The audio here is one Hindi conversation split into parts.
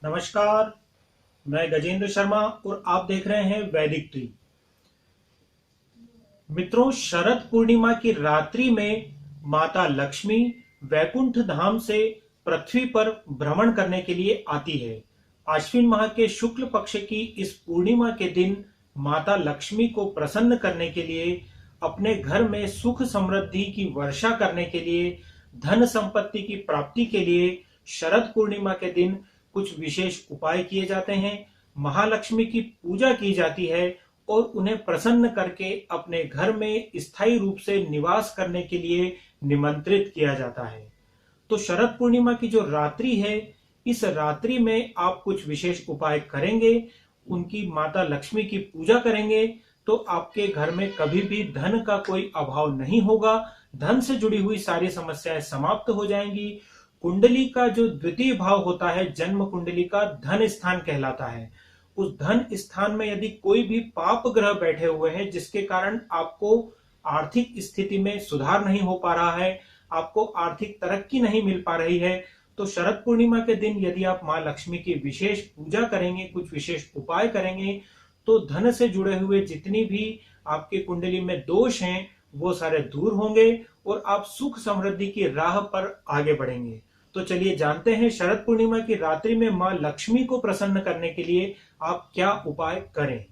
नमस्कार। मैं गजेंद्र शर्मा और आप देख रहे हैं वैदिक ट्री। मित्रों, शरद पूर्णिमा की रात्रि में माता लक्ष्मी वैकुंठ धाम से पृथ्वी पर भ्रमण करने के लिए आती है। आश्विन माह के शुक्ल पक्ष की इस पूर्णिमा के दिन माता लक्ष्मी को प्रसन्न करने के लिए, अपने घर में सुख समृद्धि की वर्षा करने के लिए, धन संपत्ति की प्राप्ति के लिए शरद पूर्णिमा के दिन कुछ विशेष उपाय किए जाते हैं। महालक्ष्मी की पूजा की जाती है और उन्हें प्रसन्न करके अपने घर में स्थायी रूप से निवास करने के लिए निमंत्रित किया जाता है। तो शरद पूर्णिमा की जो रात्रि है, इस रात्रि में आप कुछ विशेष उपाय करेंगे, उनकी माता लक्ष्मी की पूजा करेंगे, तो आपके घर में कभी भी धन का कोई अभाव नहीं होगा। धन से जुड़ी हुई सारी समस्याएं समाप्त हो जाएंगी। कुंडली का जो द्वितीय भाव होता है, जन्म कुंडली का धन स्थान कहलाता है। उस धन स्थान में यदि कोई भी पाप ग्रह बैठे हुए हैं, जिसके कारण आपको आर्थिक स्थिति में सुधार नहीं हो पा रहा है, आपको आर्थिक तरक्की नहीं मिल पा रही है, तो शरद पूर्णिमा के दिन यदि आप मां लक्ष्मी की विशेष पूजा करेंगे, कुछ विशेष उपाय करेंगे, तो धन से जुड़े हुए जितनी भी आपकी कुंडली में दोष हैं, वो सारे दूर होंगे और आप सुख समृद्धि की राह पर आगे बढ़ेंगे। तो चलिए जानते हैं शरद पूर्णिमा की रात्रि में मां लक्ष्मी को प्रसन्न करने के लिए आप क्या उपाय करें।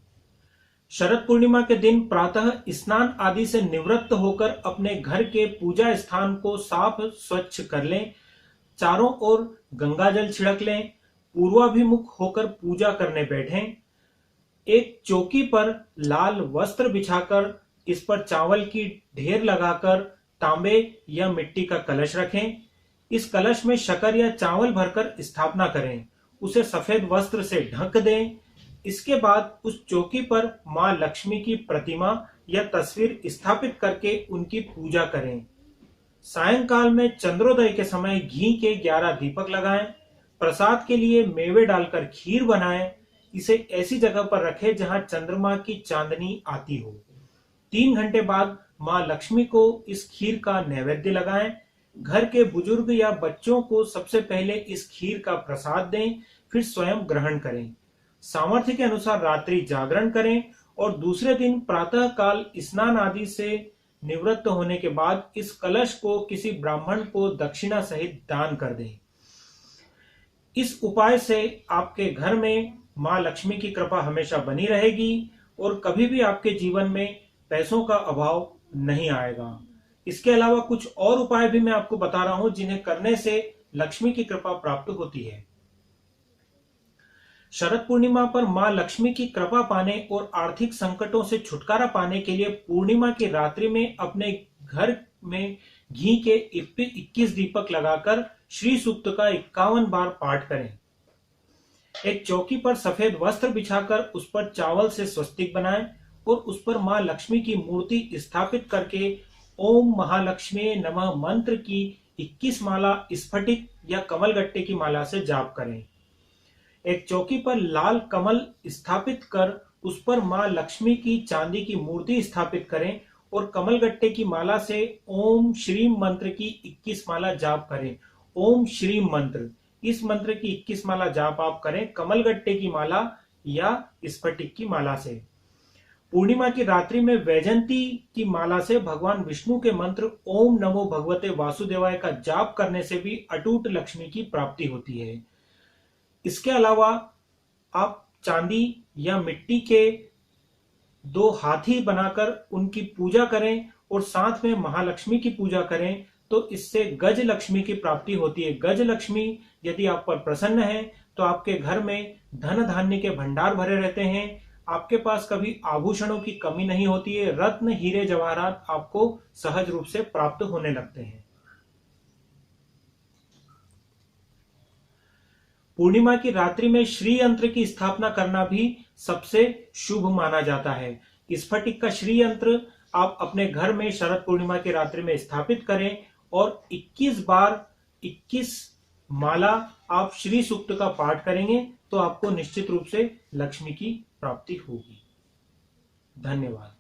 शरद पूर्णिमा के दिन प्रातः स्नान आदि से निवृत्त होकर अपने घर के पूजा स्थान को साफ स्वच्छ कर लें। चारों ओर गंगा जल छिड़क लें। पूर्वाभिमुख होकर पूजा करने बैठें। एक चौकी पर लाल वस्त्र बिछाकर इस पर चावल की ढेर लगाकर तांबे या मिट्टी का कलश रखें। इस कलश में शक्कर या चावल भरकर स्थापना करें। उसे सफेद वस्त्र से ढक दें। इसके बाद उस चौकी पर मां लक्ष्मी की प्रतिमा या तस्वीर स्थापित करके उनकी पूजा करें। सायंकाल में चंद्रोदय के समय घी के 11 दीपक लगाएं। प्रसाद के लिए मेवे डालकर खीर बनाएं। इसे ऐसी जगह पर रखें जहां चंद्रमा की चांदनी आती हो। 3 घंटे बाद मां लक्ष्मी को इस खीर का नैवेद्य लगाएं। घर के बुजुर्ग या बच्चों को सबसे पहले इस खीर का प्रसाद दें, फिर स्वयं ग्रहण करें। सामर्थ्य के अनुसार रात्रि जागरण करें और दूसरे दिन प्रातः काल स्नान आदि से निवृत्त होने के बाद इस कलश को किसी ब्राह्मण को दक्षिणा सहित दान कर दें। इस उपाय से आपके घर में मां लक्ष्मी की कृपा हमेशा बनी रहेगी और कभी भी आपके जीवन में पैसों का अभाव नहीं आएगा। इसके अलावा कुछ और उपाय भी मैं आपको बता रहा हूं, जिन्हें करने से लक्ष्मी की कृपा प्राप्त होती है। शरद पूर्णिमा पर मां लक्ष्मी की कृपा पाने और आर्थिक संकटों से छुटकारा पाने के लिए पूर्णिमा की रात्रि में अपने घर में घी के 21 दीपक लगाकर श्री सूक्त का 51 बार पाठ करें। एक चौकी पर सफेद वस्त्र बिछाकर उस पर चावल से स्वस्तिक बनाएं और उस पर मां लक्ष्मी की मूर्ति स्थापित करके ओम महालक्ष्मी नमः मंत्र की 21 माला स्फटिक या कमलगट्टे की माला से जाप करें। एक चौकी पर लाल कमल स्थापित कर उस पर मां लक्ष्मी की चांदी की मूर्ति स्थापित करें और कमलगट्टे की माला से ओम श्रीम मंत्र की 21 माला जाप करें। ओम श्रीम मंत्र, इस मंत्र की 21 माला जाप आप करें कमलगट्टे की माला या स्फटिक की माला से। पूर्णिमा की रात्रि में वैजंती की माला से भगवान विष्णु के मंत्र ओम नमो भगवते वासुदेवाय का जाप करने से भी अटूट लक्ष्मी की प्राप्ति होती है। इसके अलावा आप चांदी या मिट्टी के 2 हाथी बनाकर उनकी पूजा करें और साथ में महालक्ष्मी की पूजा करें, तो इससे गज लक्ष्मी की प्राप्ति होती है। गज लक्ष्मी यदि आप पर प्रसन्न है तो आपके घर में धन धान्य के भंडार भरे रहते हैं। आपके पास कभी आभूषणों की कमी नहीं होती है। रत्न हीरे जवाहरात आपको सहज रूप से प्राप्त होने लगते हैं। पूर्णिमा की रात्रि में श्री यंत्र की स्थापना करना भी सबसे शुभ माना जाता है। स्फटिक का श्री यंत्र आप अपने घर में शरद पूर्णिमा की रात्रि में स्थापित करें और 21 बार 21 माला आप श्री सूक्त का पाठ करेंगे तो आपको निश्चित रूप से लक्ष्मी की प्राप्ति होगी। धन्यवाद।